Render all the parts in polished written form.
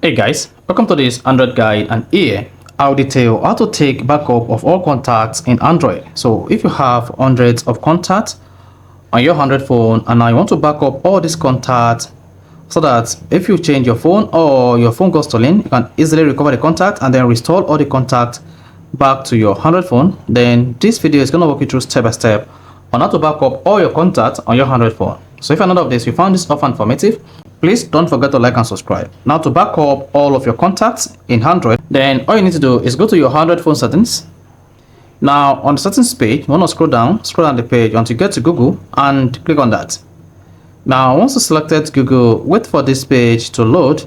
Hey guys, welcome to this Android guide, and here I'll detail how to take backup of all contacts in Android. So if you have hundreds of contacts on your Android phone and now you want to back up all these contacts so that if you change your phone or your phone goes stolen, you can easily recover the contact and then restore all the contacts back to your Android phone, then this video is going to walk you through step by step on how to back up all your contacts on your Android phone. So if you're not of this, you found this often informative, please don't forget to like and subscribe. Now, to back up all of your contacts in Android, then all you need to do is go to your Android phone settings. Now on the settings page, you want to scroll down the page until you get to Google and click on that. Now once you selected Google, wait for this page to load,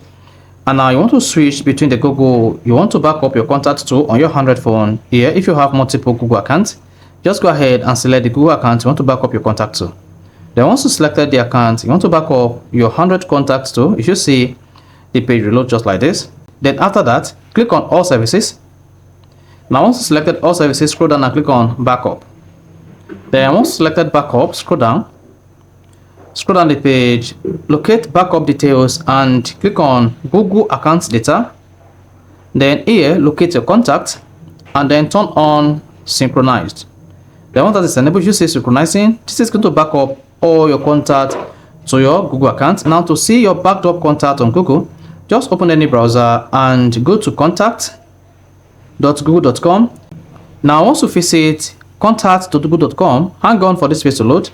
and now you want to switch between the Google you want to back up your contacts to on your Android phone. Here, if you have multiple Google accounts, just go ahead and select the Google account you want to back up your contact to. Then once you selected the account you want to back up your 100 contacts to, you should see the page reload just like this. Then after that, click on all services. Now once you selected all services, scroll down and click on backup. Then once you selected backup, scroll down the page, locate backup details and click on Google accounts data. Then here, locate your contact and then turn on synchronized. Then once that is enabled, you see synchronizing. This is going to back up all your contact to your Google account. Now to see your backed up contact on Google, just open any browser and go to contact.google.com. Now once you visit contact.google.com, hang on for this page to load.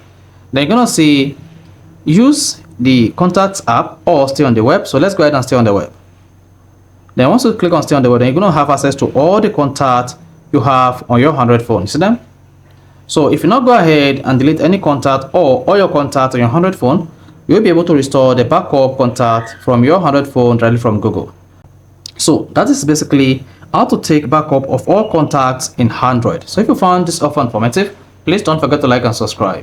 Then you're gonna see use the contacts app or stay on the web. So let's go ahead and stay on the web. Then once you click on stay on the web, then you're gonna have access to all the contacts you have on your Android phone. You see them? So if you not go ahead and delete any contact or all your contacts on your Android phone, you'll be able to restore the backup contact from your Android phone directly from Google. So that is basically how to take backup of all contacts in Android. So if you found this offer informative, please don't forget to like and subscribe.